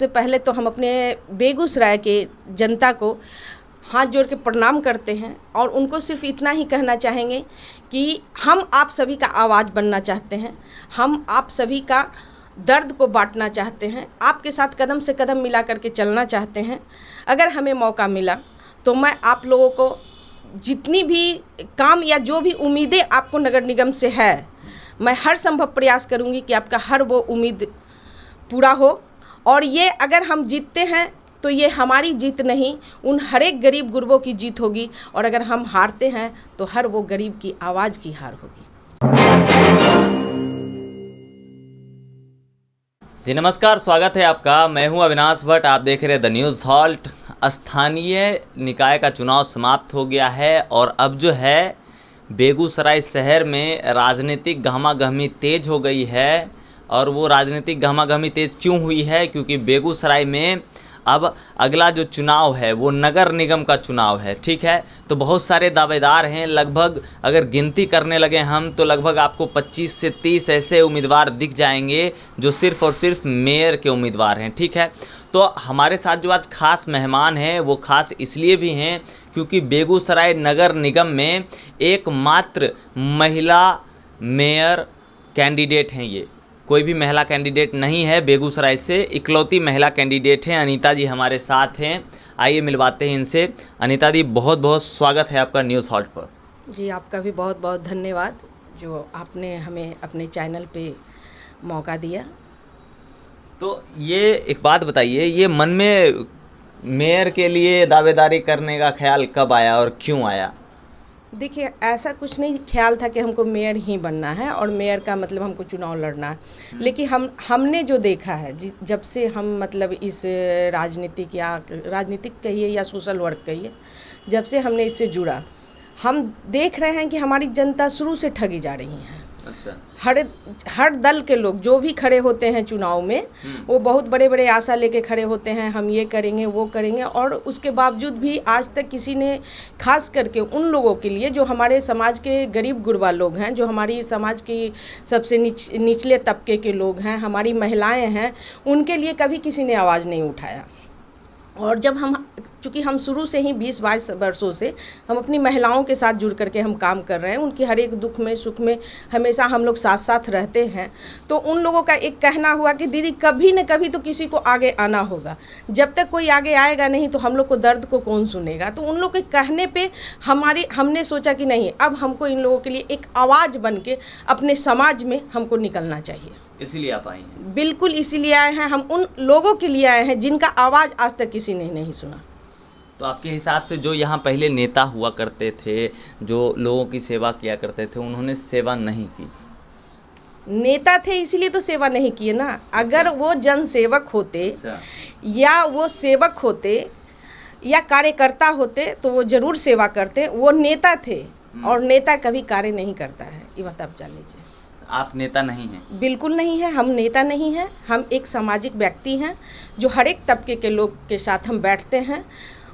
सबसे पहले तो हम अपने बेगूसराय के जनता को हाथ जोड़ के प्रणाम करते हैं और उनको सिर्फ इतना ही कहना चाहेंगे कि हम आप सभी का आवाज़ बनना चाहते हैं, हम आप सभी का दर्द को बांटना चाहते हैं, आपके साथ कदम से कदम मिला करके चलना चाहते हैं। अगर हमें मौका मिला तो मैं आप लोगों को जितनी भी काम या जो भी उम्मीदें आपको नगर निगम से है, मैं हर संभव प्रयास करूंगी कि आपका हर वो उम्मीद पूरा हो। और ये अगर हम जीतते हैं तो ये हमारी जीत नहीं, उन हर एक गरीब गुरबों की जीत होगी। और अगर हम हारते हैं तो हर वो गरीब की आवाज़ की हार होगी। जी नमस्कार, स्वागत है आपका। मैं हूं अविनाश भट्ट, आप देख रहे हैं द न्यूज़ हॉल्ट। स्थानीय निकाय का चुनाव समाप्त हो गया है और अब जो है बेगूसराय शहर में राजनीतिक गहमागहमी तेज हो गई है। और वो राजनीतिक गहमागहमी तेज क्यों हुई है? क्योंकि बेगूसराय में अब अगला जो चुनाव है वो नगर निगम का चुनाव है, ठीक है। तो बहुत सारे दावेदार हैं, लगभग अगर गिनती करने लगे हम तो लगभग आपको 25 से 30 ऐसे उम्मीदवार दिख जाएंगे जो सिर्फ़ और सिर्फ मेयर के उम्मीदवार हैं, ठीक है। तो हमारे साथ जो आज खास मेहमान हैं वो खास इसलिए भी हैं क्योंकि बेगूसराय नगर निगम में एकमात्र महिला मेयर कैंडिडेट हैं। ये कोई भी महिला कैंडिडेट नहीं है, बेगूसराय से इकलौती महिला कैंडिडेट हैं। अनीता जी हमारे साथ हैं, आइए मिलवाते हैं इनसे। अनीता जी, बहुत बहुत स्वागत है आपका न्यूज़ हॉल्ट पर। जी, आपका भी बहुत बहुत धन्यवाद जो आपने हमें अपने चैनल पे मौका दिया। तो ये एक बात बताइए, ये मन में मेयर के लिए दावेदारी करने का ख्याल कब आया और क्यों आया? देखिए, ऐसा कुछ नहीं ख्याल था कि हमको मेयर ही बनना है और मेयर का मतलब हमको चुनाव लड़ना है। लेकिन हमने जो देखा है, जब से हम मतलब इस राजनीतिक कहिए या सोशल वर्क कहिए, जब से हमने इससे जुड़ा, हम देख रहे हैं कि हमारी जनता शुरू से ठगी जा रही है। अच्छा। हर दल के लोग जो भी खड़े होते हैं चुनाव में, वो बहुत बड़े बड़े आशा लेके खड़े होते हैं, हम ये करेंगे वो करेंगे, और उसके बावजूद भी आज तक किसी ने, खास करके उन लोगों के लिए जो हमारे समाज के गरीब गुरबा लोग हैं, जो हमारी समाज की सबसे निचले तबके के लोग हैं, हमारी महिलाएं हैं, उनके लिए कभी किसी ने आवाज़ नहीं उठाया। और जब चूँकि हम शुरू से ही 20-22 वर्षों से हम अपनी महिलाओं के साथ जुड़ करके हम काम कर रहे हैं, उनकी हर एक दुख में सुख में हमेशा हम लोग साथ साथ रहते हैं। तो उन लोगों का एक कहना हुआ कि दीदी कभी न कभी तो किसी को आगे आना होगा, जब तक कोई आगे आएगा नहीं तो हम लोग को दर्द को कौन सुनेगा। तो उन लोग के कहने पे हमने सोचा कि नहीं, अब हमको इन लोगों के लिए एक आवाज़ बन के अपने समाज में हमको निकलना चाहिए। इसीलिए आप आई हैं? बिल्कुल इसीलिए आए हैं। हम उन लोगों के लिए आए हैं जिनका आवाज़ आज तक किसी ने नहीं सुना। तो आपके हिसाब से जो यहाँ पहले नेता हुआ करते थे, जो लोगों की सेवा किया करते थे, उन्होंने सेवा नहीं की? नेता थे इसीलिए तो सेवा नहीं किए ना। अगर वो जनसेवक होते या वो सेवक होते या कार्यकर्ता होते तो वो जरूर सेवा करते। वो नेता थे और नेता कभी कार्य नहीं करता है, ये बात आप जान लीजिए। आप नेता नहीं हैं? बिल्कुल नहीं है, हम नेता नहीं हैं। हम एक सामाजिक व्यक्ति हैं जो हर एक तबके के लोग के साथ हम बैठते हैं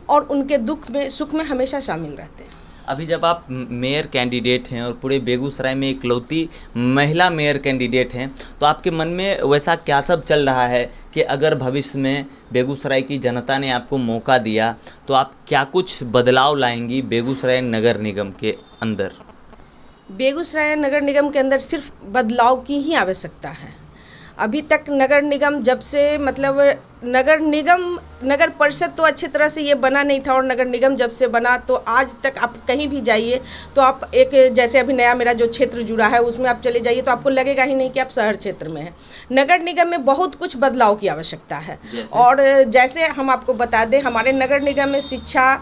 और उनके दुख में सुख में हमेशा शामिल रहते हैं। अभी जब आप मेयर कैंडिडेट हैं और पूरे बेगूसराय में इकलौती महिला मेयर कैंडिडेट हैं, तो आपके मन में वैसा क्या सब चल रहा है कि अगर भविष्य में बेगूसराय की जनता ने आपको मौका दिया तो आप क्या कुछ बदलाव लाएंगी बेगूसराय नगर निगम के अंदर? बेगूसराय नगर निगम के अंदर सिर्फ बदलाव की ही आवश्यकता है। अभी तक नगर निगम जब से मतलब नगर परिषद तो अच्छी तरह से ये बना नहीं था, और नगर निगम जब से बना तो आज तक आप कहीं भी जाइए तो आप एक, जैसे अभी नया मेरा जो क्षेत्र जुड़ा है उसमें आप चले जाइए तो आपको लगेगा ही नहीं कि आप शहर क्षेत्र में हैं। नगर निगम में बहुत कुछ बदलाव की आवश्यकता है। और जैसे हम आपको बता दें, हमारे नगर निगम में शिक्षा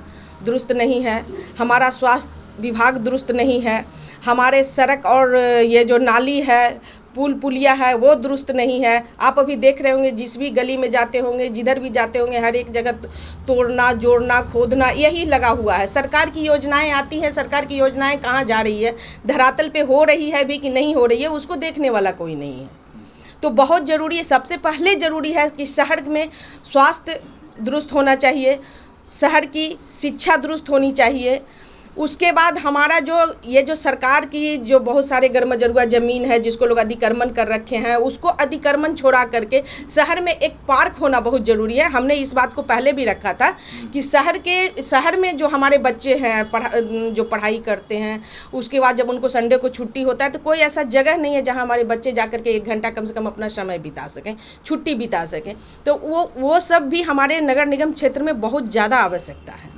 दुरुस्त नहीं है, हमारा स्वास्थ्य विभाग दुरुस्त नहीं है, हमारे सड़क और ये जो नाली है, पुल पुलिया है, वो दुरुस्त नहीं है। आप अभी देख रहे होंगे, जिस भी गली में जाते होंगे, जिधर भी जाते होंगे, हर एक जगह तोड़ना जोड़ना खोदना यही लगा हुआ है। सरकार की योजनाएं आती हैं, सरकार की योजनाएं कहाँ जा रही है, धरातल पे हो रही है भी कि नहीं हो रही है, उसको देखने वाला कोई नहीं है। तो बहुत ज़रूरी है, सबसे पहले ज़रूरी है कि शहर में स्वास्थ्य दुरुस्त होना चाहिए, शहर की शिक्षा दुरुस्त होनी चाहिए, उसके बाद हमारा जो सरकार की जो बहुत सारे गरमजरुआ ज़मीन है जिसको लोग अतिक्रमण कर रखे हैं, उसको अतिक्रमण छोड़ा करके शहर में एक पार्क होना बहुत ज़रूरी है। हमने इस बात को पहले भी रखा था कि शहर में जो हमारे बच्चे हैं जो पढ़ाई करते हैं, उसके बाद जब उनको संडे को छुट्टी होता है तो कोई ऐसा जगह नहीं है जहाँ हमारे बच्चे जा कर के 1 घंटा कम से कम अपना समय बिता सकें, छुट्टी बिता सकें। तो वो सब भी हमारे नगर निगम क्षेत्र में बहुत ज़्यादा आवश्यकता है।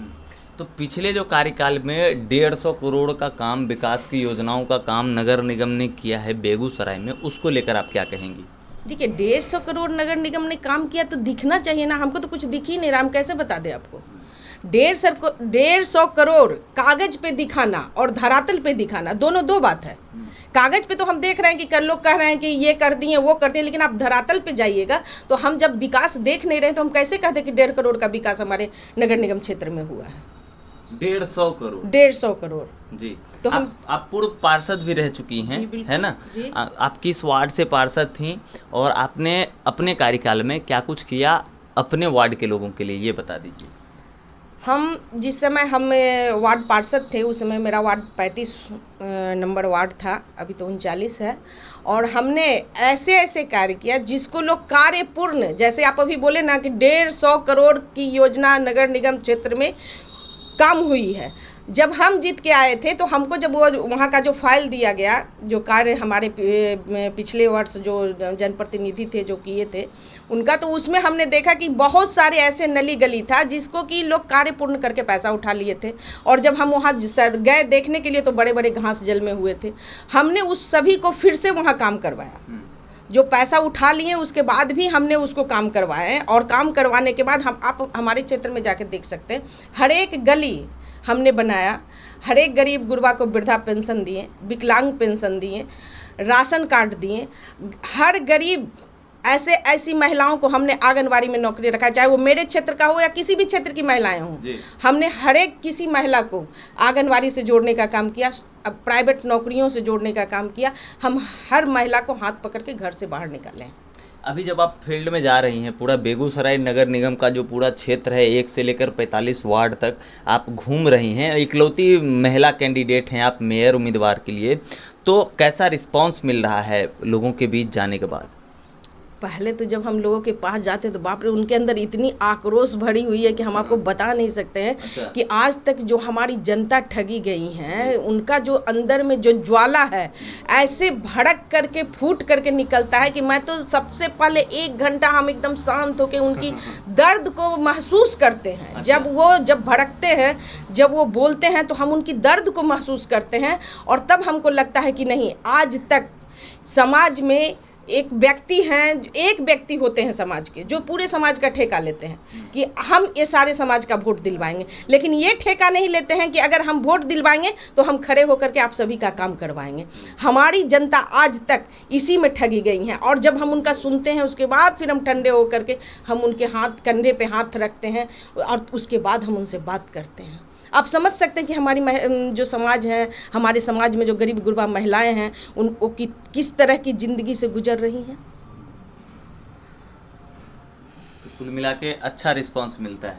तो पिछले जो कार्यकाल में 150 करोड़ का काम, विकास की योजनाओं का काम नगर निगम ने किया है बेगूसराय में, उसको लेकर आप क्या कहेंगी? देखिए 150 करोड़ नगर निगम ने काम किया तो दिखना चाहिए ना, हमको तो कुछ दिख ही नहीं रहा, हम कैसे बता दें आपको। 150 करोड़ कागज पे दिखाना और धरातल पे दिखाना दोनों दो बात है। कागज पे तो हम देख रहे हैं कि लोग कह रहे हैं कि ये कर दिए वो कर दिए, लेकिन आप धरातल पे जाइएगा तो हम जब विकास देख नहीं रहे तो हम कैसे कहते कि 1.5 करोड़ का विकास हमारे नगर निगम क्षेत्र में हुआ है। 150 करोड़ 150 करोड़ जी। तो आप पूर्व पार्षद भी रह चुकी हैं, है ना? आप किस वार्ड से पार्षद थीं और आपने अपने कार्यकाल में क्या कुछ किया अपने वार्ड के लोगों के लिए, ये बता दीजिए। जिस समय हम वार्ड पार्षद थे उस समय मेरा वार्ड 35 नंबर वार्ड था, अभी तो 39 है। और हमने ऐसे कार्य किया जिसको लोग कार्यपूर्ण, जैसे आप अभी बोले ना कि 150 करोड़ की योजना नगर निगम क्षेत्र में काम हुई है। जब हम जीत के आए थे तो हमको जब वो वहाँ का जो फाइल दिया गया, जो कार्य हमारे पिछले वर्ष जो जनप्रतिनिधि थे जो किए थे उनका, तो उसमें हमने देखा कि बहुत सारे ऐसे नली गली था जिसको कि लोग कार्य पूर्ण करके पैसा उठा लिए थे। और जब हम वहाँ गए देखने के लिए तो बड़े बड़े घास जल में हुए थे। हमने उस सभी को फिर से वहाँ काम करवाया, जो पैसा उठा लिए उसके बाद भी हमने उसको काम करवाए। और काम करवाने के बाद आप हमारे क्षेत्र में जाकर देख सकते हैं, हर एक गली हमने बनाया, हर एक गरीब गुरबा को वृद्धा पेंशन दिए, विकलांग पेंशन दिए, राशन कार्ड दिए। हर गरीब ऐसी महिलाओं को हमने आंगनवाड़ी में नौकरी रखा, चाहे वो मेरे क्षेत्र का हो या किसी भी क्षेत्र की महिलाएं हों। हमने हर एक किसी महिला को आंगनवाड़ी से जोड़ने का काम किया, प्राइवेट नौकरियों से जोड़ने का काम किया। हम हर महिला को हाथ पकड़ के घर से बाहर निकालें। अभी जब आप फील्ड में जा रही हैं, पूरा बेगूसराय नगर निगम का जो पूरा क्षेत्र है 1 से लेकर 45 वार्ड तक आप घूम रही हैं, इकलौती महिला कैंडिडेट हैं आप मेयर उम्मीदवार के लिए, तो कैसा रिस्पांस मिल रहा है लोगों के बीच जाने के बाद? पहले तो जब हम लोगों के पास जाते हैं तो बाप रे, उनके अंदर इतनी आक्रोश भरी हुई है कि हम आपको बता नहीं सकते हैं। कि आज तक जो हमारी जनता ठगी गई है, उनका जो अंदर में जो ज्वाला है ऐसे भड़क करके फूट करके निकलता है कि मैं तो सबसे पहले 1 घंटा हम एकदम शांत होकर उनकी दर्द को महसूस करते हैं। जब भड़कते हैं, जब वो बोलते हैं तो हम उनकी दर्द को महसूस करते हैं। और तब हमको लगता है कि नहीं, आज तक समाज में एक व्यक्ति होते हैं समाज के, जो पूरे समाज का ठेका लेते हैं कि हम ये सारे समाज का वोट दिलवाएंगे। लेकिन ये ठेका नहीं लेते हैं कि अगर हम वोट दिलवाएंगे तो हम खड़े होकर के आप सभी का काम करवाएंगे। हमारी जनता आज तक इसी में ठगी गई है। और जब हम उनका सुनते हैं उसके बाद फिर हम ठंडे होकर के हम उनके कंधे पे हाथ रखते हैं और उसके बाद हम उनसे बात करते हैं। आप समझ सकते हैं कि हमारी जो समाज है, हमारे समाज में जो गरीब गुरबा महिलाएं हैं उनको किस तरह की ज़िंदगी से गुजर रही हैं। तो कुल मिला के अच्छा रिस्पांस मिलता है,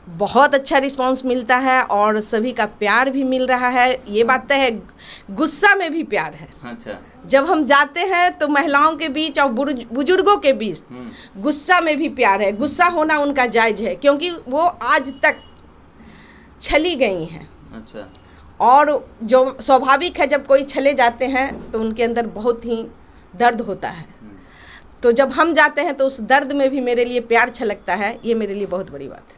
बहुत अच्छा रिस्पांस मिलता है और सभी का प्यार भी मिल रहा है। ये बात तो है, गुस्सा में भी प्यार है। अच्छा, जब हम जाते हैं तो महिलाओं के बीच और बुजुर्गों के बीच गुस्सा में भी प्यार है। गुस्सा होना उनका जायज़ है क्योंकि वो आज तक छली गई हैं। अच्छा, और जो स्वाभाविक है, जब कोई चले जाते हैं तो उनके अंदर बहुत ही दर्द होता है। तो जब हम जाते हैं तो उस दर्द में भी मेरे लिए प्यार छलकता है। ये मेरे लिए बहुत बड़ी बात है।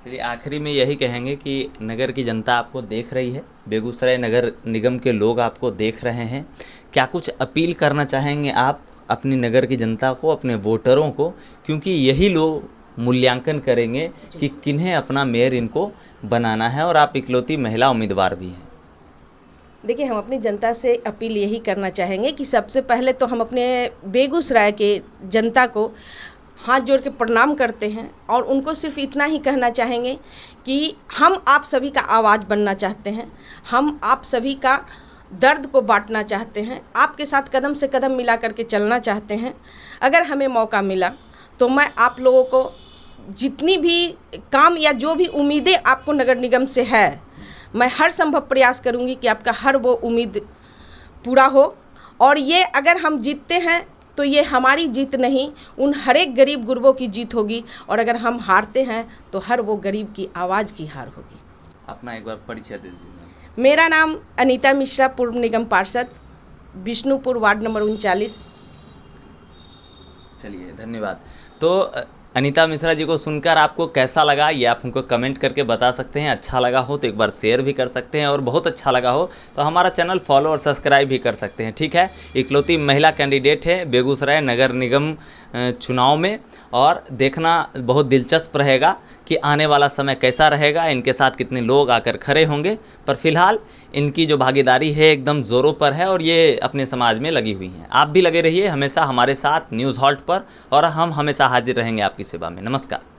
चलिए, आखिरी में यही कहेंगे कि नगर की जनता आपको देख रही है, बेगूसराय नगर निगम के लोग आपको देख रहे हैं, क्या कुछ अपील करना चाहेंगे आप अपनी नगर की जनता को, अपने वोटरों को, क्योंकि यही लोग मूल्यांकन करेंगे कि किन्हें अपना मेयर इनको बनाना है, और आप इकलौती महिला उम्मीदवार भी हैं। देखिए, हम अपनी जनता से अपील यही करना चाहेंगे कि सबसे पहले तो हम अपने बेगूसराय के जनता को हाथ जोड़ के प्रणाम करते हैं और उनको सिर्फ इतना ही कहना चाहेंगे कि हम आप सभी का आवाज़ बनना चाहते हैं, हम आप सभी का दर्द को बांटना चाहते हैं, आपके साथ कदम से कदम मिला करके चलना चाहते हैं। अगर हमें मौका मिला तो मैं आप लोगों को जितनी भी काम या जो भी उम्मीदें आपको नगर निगम से है, मैं हर संभव प्रयास करूंगी कि आपका हर वो उम्मीद पूरा हो। और ये अगर हम जीतते हैं तो ये हमारी जीत नहीं, उन हर एक गरीब गुरबों की जीत होगी। और अगर हम हारते हैं तो हर वो गरीब की आवाज़ की हार होगी। अपना एक बार परिचय दे दीजिए। मेरा नाम अनीता मिश्रा, पूर्व निगम पार्षद, विष्णुपुर, वार्ड नंबर 39। चलिए, धन्यवाद। तो अनीता मिश्रा जी को सुनकर आपको कैसा लगा ये आप हमको कमेंट करके बता सकते हैं। अच्छा लगा हो तो एक बार शेयर भी कर सकते हैं, और बहुत अच्छा लगा हो तो हमारा चैनल फॉलो और सब्सक्राइब भी कर सकते हैं। ठीक है, इकलौती महिला कैंडिडेट है बेगूसराय नगर निगम चुनाव में, और देखना बहुत दिलचस्प रहेगा कि आने वाला समय कैसा रहेगा, इनके साथ कितने लोग आकर खड़े होंगे। पर फिलहाल इनकी जो भागीदारी है एकदम ज़ोरों पर है, और ये अपने समाज में लगी हुई हैं। आप भी लगे रहिए हमेशा हमारे साथ न्यूज़ हॉल्ट पर, और हम हमेशा हाजिर रहेंगे आपकी सेवा में। नमस्कार।